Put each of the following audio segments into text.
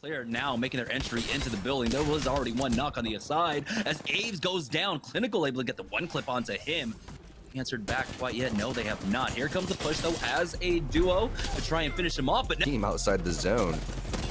Clear now making their entry into the building. There was already one knock on the aside as Aves goes down. Clinical able to get the one clip onto him. Answered back quite yet. No, they have not. Here comes the push though as a duo to try and finish him off. But team outside the zone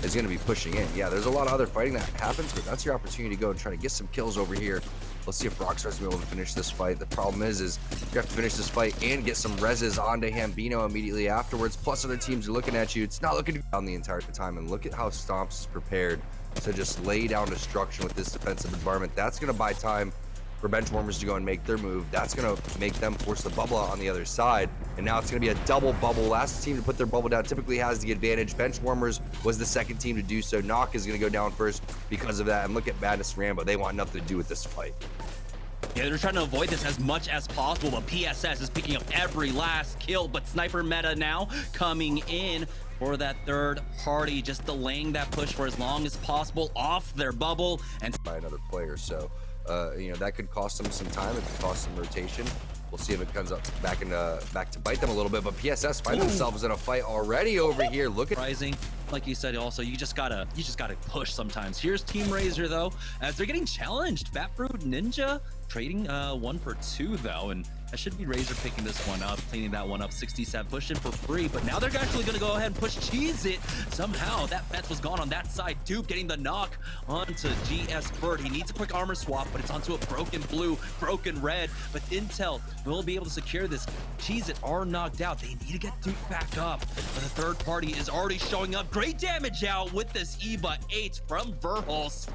is going to be pushing in. Yeah, there's a lot of other fighting that happens, but that's your opportunity to go and try to get some kills over here. Let's see if Rockstar's going to be able to finish this fight. The problem is you have to finish this fight and get some reses onto Hambino immediately afterwards. Plus other teams are looking at you. It's not looking down the entire time. And look at how Stomps is prepared to just lay down destruction with this defensive environment. That's going to buy time for Benchwarmers to go and make their move. That's going to make them force the bubble out on the other side. And now it's going to be a double bubble. Last team to put their bubble down typically has the advantage. Benchwarmers was the second team to do so. Knock is going to go down first because of that. And look at Madness Rambo. They want nothing to do with this fight. Yeah, they're trying to avoid this as much as possible, but PSS is picking up every last kill. But Sniper Meta now coming in for that third party, just delaying that push for as long as possible off their bubble and by another player. So that could cost them some time. It could cost some rotation. We'll see if it comes up back to bite them a little bit. But PSS find themselves in a fight already over here. Look at rising, like you said. Also, you just gotta push sometimes. Here's Team Razor though, as they're getting challenged. Batfruit Ninja trading 1 for 2 though, and that should be Razor picking this one up, cleaning that one up. 67 pushing for free, but now they're actually gonna go ahead and push Cheese It. Somehow that Beth was gone on that side. Dupe getting the knock onto GS Bird. He needs a quick armor swap, but it's onto a broken blue, broken red. But Intel will be able to secure this. Cheese It are knocked out. They need to get Dupe back up, but the third party is already showing up. Great damage out with this EVA 8 from Verhulst.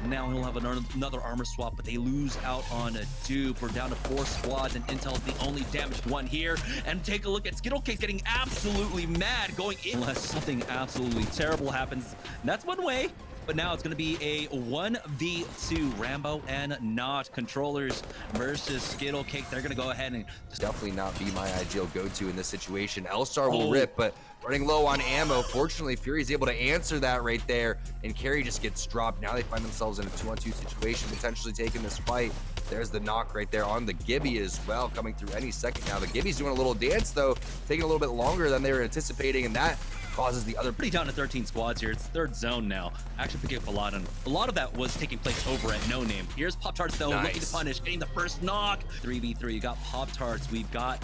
Now he'll have another armor swap, but they lose out on a Dupe. We're down to 4 squads, and Intel's the only damaged one here. And take a look at Skittlecase getting absolutely mad going in unless something absolutely terrible happens. And that's one way. But now it's going to be a 1v2 Rambo and Not controllers versus Skittlecake. They're going to go ahead and just definitely not be my ideal go-to in this situation. Elstar will rip, but running low on ammo. Fortunately, Fury is able to answer that right there, and Carry just gets dropped. Now they find themselves in a 2-on-2 situation, potentially taking this fight. There's the knock right there on the Gibby as well, coming through any second now. The Gibby's doing a little dance though, taking a little bit longer than they were anticipating, and that causes the other pretty down to 13 squads here. It's third zone now. Actually picking up a lot, and a lot of that was taking place over at No Name. Here's Pop-Tarts though, looking to punish, getting the first knock. 3v3, you got Pop-Tarts, we've got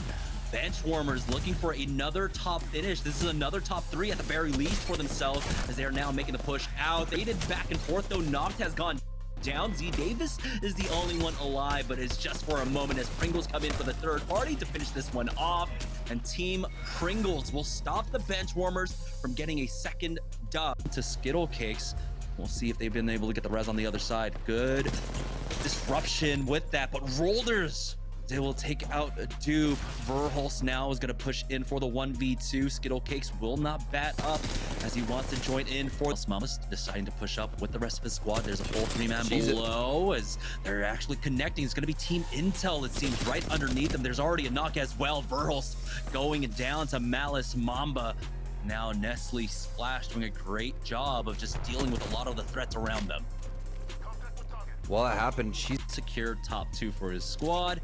Benchwarmers looking for another top finish. This is another top 3 at the very least for themselves, as they are now making the push out. They did back and forth though. Knocked has gone down. Z Davis is the only one alive, but it's just for a moment as Pringles come in for the third party to finish this one off. And Team Pringles will stop the Benchwarmers from getting a second dub to Skittlecakes. We'll see if they've been able to get the res on the other side. Good disruption with that, but Rolders, they will take out a Dupe. Verhulst now is going to push in for the 1v2. Skittlecakes will not bat up as he wants to join in for Mollus, deciding to push up with the rest of his squad. There's a full 3-man below as they're actually connecting. It's going to be Team Intel, it seems, right underneath them. There's already a knock as well. Verhulst going down to Malice Mamba. Now Nestle Splash doing a great job of just dealing with a lot of the threats around them. While that happened, she secured top 2 for his squad.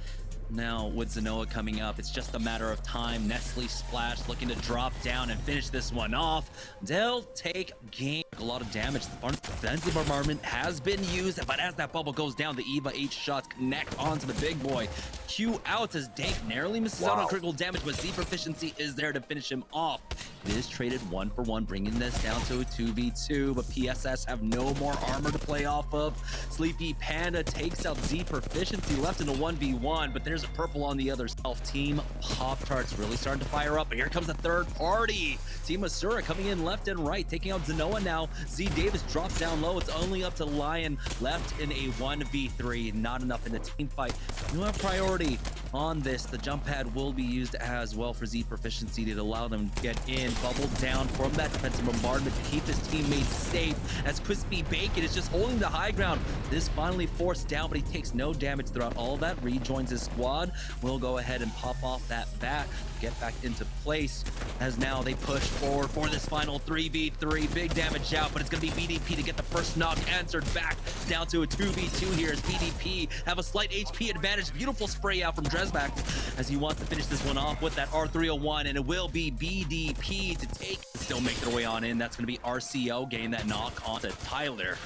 Now with Zenoa coming up, it's just a matter of time. Nestle Splash looking to drop down and finish this one off. They'll take game. A lot of damage. The defensive bombardment has been used, but as that bubble goes down, the EVA 8 shots connect onto the big boy. Q out as Dank narrowly misses out on critical damage, but Z proficiency is there to finish him off. It is traded 1 for 1, bringing this down to a 2v2, but PSS have no more armor to play off of. Sleepy Panda takes out Z proficiency, left in a 1v1, but there's a purple on the other side. Team Pop-Tarts really starting to fire up, but here comes the third party. Team Asura coming in left and right, taking out Zenoa now. Z Davis drops down low. It's only up to Lion, left in a 1v3. Not enough in the team fight. You have priority on this. The jump pad will be used as well for Z proficiency to allow them to get in. Bubble down from that defensive bombardment to keep his teammates safe, as Crispy Bacon is just holding the high ground. This finally forced down, but he takes no damage throughout all of that. Rejoins his squad. squad will go ahead and pop off that back, get back into place, as now they push forward for this final 3v3. Big damage out, but it's going to be BDP to get the first knock answered back. It's down to a 2v2 here as BDP have a slight HP advantage. Beautiful spray out from Dresbach as he wants to finish this one off with that R301, and it will be BDP to take. Still make their way on in. That's going to be RCO gain that knock onto Tyler.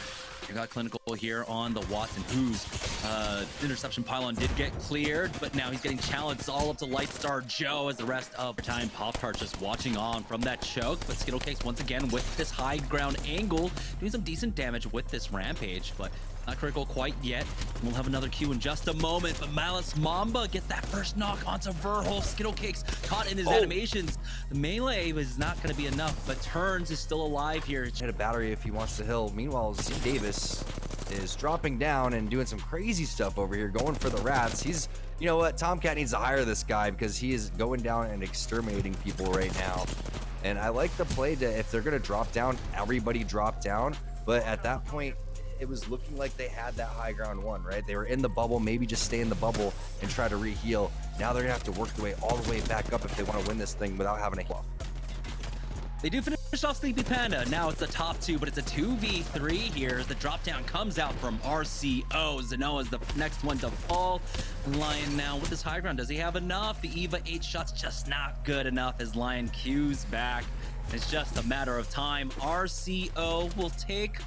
You got Clinical here on the Watson, whose interception pylon did get cleared, but now he's getting challenged all up to Lightstar Joe as the rest of the time. Pop-Tarts just watching on from that choke, but Skittlecakes once again with this high ground angle, doing some decent damage with this Rampage, but not critical quite yet. We'll have another Q in just a moment, but Malice Mamba gets that first knock onto Verhulst. Skittlecakes caught in his animations. The melee was not going to be enough, but Turns is still alive here. Hit a battery if he wants to heal. Meanwhile, Z Davis is dropping down and doing some crazy stuff over here, going for the rats. He's, you know what, Tomcat needs to hire this guy because he is going down and exterminating people right now. And I like the play to, if they're going to drop down, everybody drop down. But at that point, it was looking like they had that high ground one, right? They were in the bubble, maybe just stay in the bubble and try to re-heal. Now they're gonna have to work their way all the way back up if they want to win this thing without having a heal. They do finish off Sleepy Panda. Now it's the top two, but it's a 2v3 here as the drop down comes out from RCO. Zenoa's the next one to fall. Lion now with this high ground. Does he have enough? The EVA 8 shots just not good enough as Lion Q's back. It's just a matter of time. RCO will take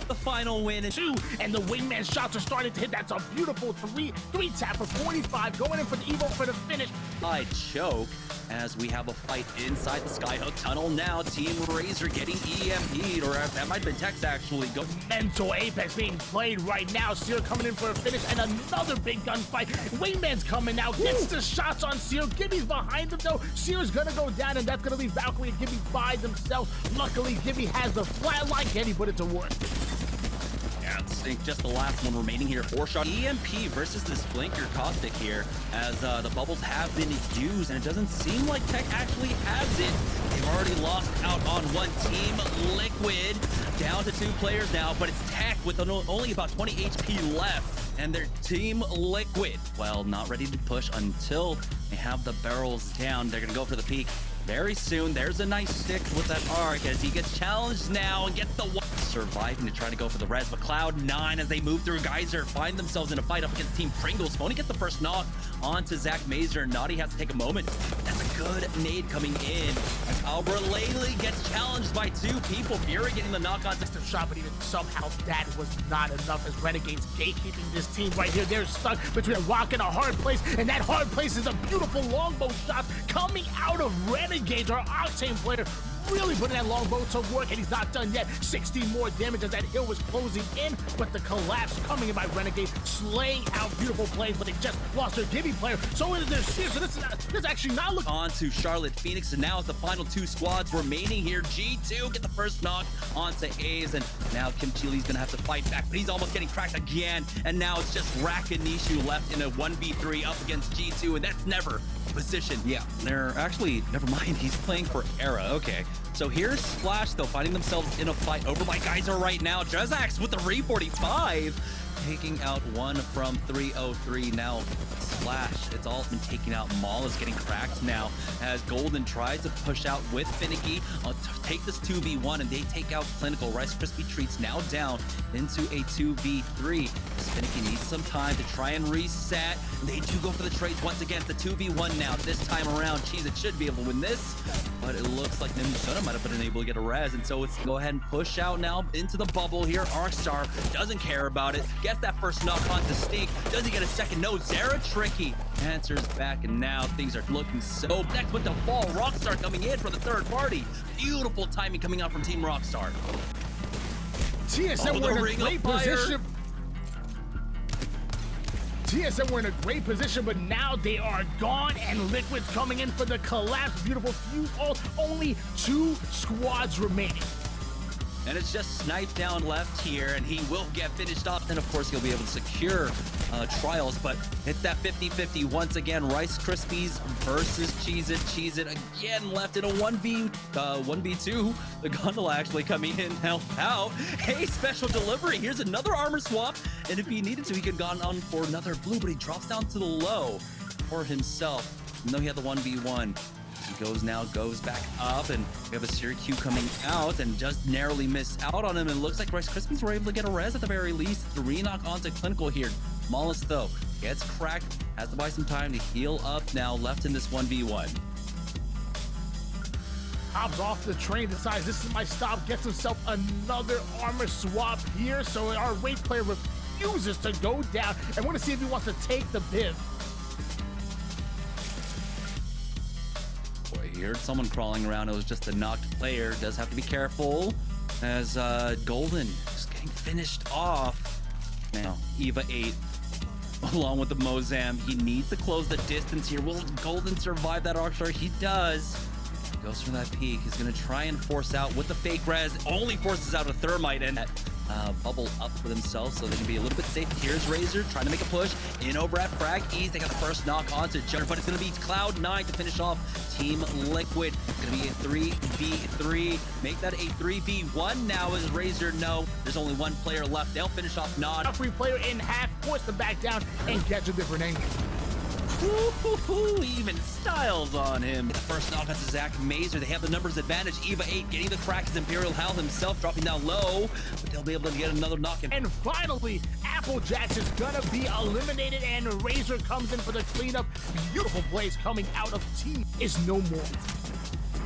the final win. And the wingman shots are starting to hit. That's a beautiful three tap for 45, going in for the Evo for the finish. I choke as we have a fight inside the Skyhook tunnel. Now Team Razor getting EMP'd, or that might have been Tex actually. Go Mental Apex being played right now. Seer coming in for a finish and another big gunfight. Wingman's coming out, gets the shots on Seer. Gibby's behind him though. Seer's gonna go down, and that's gonna leave Valkyrie and Gibby by themselves. Luckily, Gibby has the flatline. Can he put it to work? I think just the last one remaining here. 4-shot EMP versus this flanker Caustic here, as the bubbles have been used, and it doesn't seem like Tech actually has it. They've already lost out on one. Team Liquid down to 2 players now, but it's Tech with only about 20 HP left, and their Team Liquid, well, not ready to push until they have the barrels down. They're gonna go for the peak very soon. There's a nice stick with that arc as he gets challenged now and gets the one. Surviving to try to go for the res, but Cloud9 as they move through Geyser find themselves in a fight up against Team Pringles. Phony gets the first knock onto Zach Mazer. Naughty has to take a moment. That's a good nade coming in as Albert Laley gets challenged by 2 people. Fury getting the knock on System shot, but even somehow that was not enough as Renegades gatekeeping this team right here. They're stuck between a rock and a hard place, and that hard place is a beautiful longbow shot coming out of Renegades. Our Octane player really putting that longbow to work, and he's not done yet. 60 more damage as that hill was closing in, but the collapse coming in by Renegade, slaying out beautiful plays, but they just lost their Gibby player. So is their Seer, so this actually not looking on to Charlotte Phoenix, and now it's the final 2 squads remaining here. G2 get the first knock onto A's, and now Kim Chile's gonna have to fight back, but he's almost getting cracked again, and now it's just Rakanishu left in a 1v3 up against G2, and that's never position. Yeah, they're actually, never mind, he's playing for Era. Okay, so here's Splash though, finding themselves in a fight over by Geyser right now. Drezax with the re-45, taking out one from 303. Now Splash, it's all been taken out. Mollus getting cracked now as Golden tries to push out with Finicky. Take this 2v1, and they take out Clinical. Rice Krispie Treats now down into a 2v3. Finicky needs some time to try and reset. They do go for the trades once again. It's the 2v1 now. This time around, Cheese it should be able to win this, but it looks like Nimsona might have been able to get a res, and so it's go ahead and push out now into the bubble here. Arcstar doesn't care about it. Gets that first knock on to Stink. Does he get a second? No. Zara Tricky answers back, and now things are looking so. Next with the fall, Rockstar coming in for the third party. Beautiful timing coming out from Team Rockstar. TSM were in a great position. TSM were in a great position, but now they are gone, and Liquid's coming in for the collapse. Beautiful few all, only 2 squads remaining. And it's just sniped down left here, and he will get finished off. And of course, he'll be able to secure trials, but it's that 50-50 once again. Rice Krispies versus Cheez-It. Cheez-It again left in a 1v2. The gondola actually coming in help out. Hey, special delivery. Here's another armor swap, and if he needed to, he could have gone on for another blue, but he drops down to the low for himself. Even though he had the 1v1. He goes back up, and we have a Syracuse coming out and just narrowly missed out on him. And it looks like Rice Krispies were able to get a res at the very least. 3 knock onto Clinical here. Mollus, though, gets cracked, has to buy some time to heal up now, left in this 1v1. Hops off the train, decides this is my stop, gets himself another armor swap here. So our Wraith player refuses to go down. I want to see if he wants to take the Biv. Boy, he heard someone crawling around. It was just a knocked player. Does have to be careful as Golden is getting finished off. Now, Eva 8 along with the Mozam. He needs to close the distance here. Will Golden survive that arc star? He does. Goes for that peek. He's going to try and force out with the fake res. Only forces out a thermite and that bubble up for themselves so they can be a little bit safe. Here's Razor trying to make a push in over at Frag East. They got the first knock onto Jenner, but it's going to be Cloud9 to finish off Team Liquid. It's going to be a 3v3. Make that a 3v1 now as Razor know there's only one player left. They'll finish off Nod. A free player in half, force them back down and catch a different angle. Even Styles on him. The first knock onto Zach Mazer. They have the numbers advantage. Eva 8 getting the crack is Imperial Hal himself dropping down low, but they'll be able to get another knock in. And finally, Applejack is gonna be eliminated and Razor comes in for the cleanup. Beautiful plays coming out of Team is no more.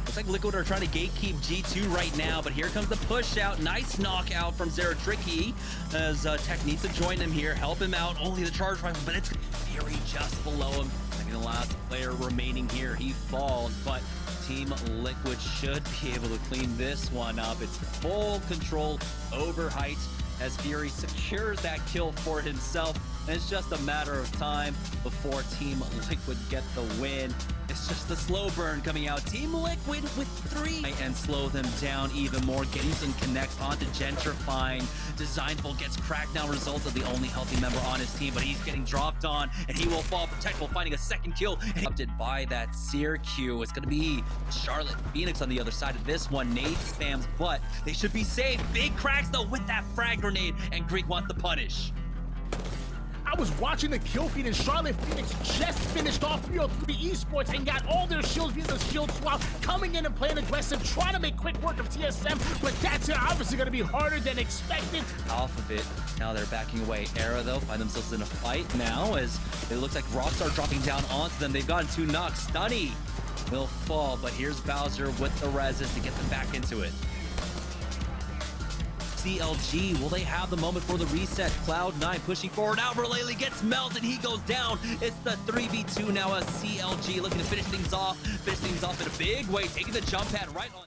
Looks like Liquid are trying to gatekeep G2 right now, but here comes the push out. Nice knockout from Zeratriki as Tech needs to join him here, help him out. Only the charge rifle, but it's Fury just below him. Maybe the last player remaining here, he falls, but Team Liquid should be able to clean this one up. It's full control over height as Fury secures that kill for himself. And it's just a matter of time before Team Liquid get the win. It's just the slow burn coming out. Team Liquid with 3 and slow them down even more. Getting some connects onto Gentrifying. Designful gets cracked now. Results of the only healthy member on his team, but he's getting dropped on and he will fall. Protectful finding a second kill. Interrupted by that Syracuse. It's going to be Charlotte Phoenix on the other side of this one. Nade spams, but they should be safe. Big cracks though with that frag grenade, and Greek wants the punish. I was watching the kill feed and Charlotte Phoenix just finished off 303 Esports and got all their shields via the shield swap, coming in and playing aggressive, trying to make quick work of TSM, but that's obviously going to be harder than expected. Off of it, now they're backing away. Era though find themselves in a fight now as it looks like Rockstar dropping down onto them. They've gotten 2 knocks. Stunny will fall, but here's Bowser with the reses to get them back into it. CLG, will they have the moment for the reset? Cloud9 pushing forward. Albert Laley gets melted. He goes down. It's the 3v2 now as CLG looking to finish things off in a big way, taking the jump pad right on.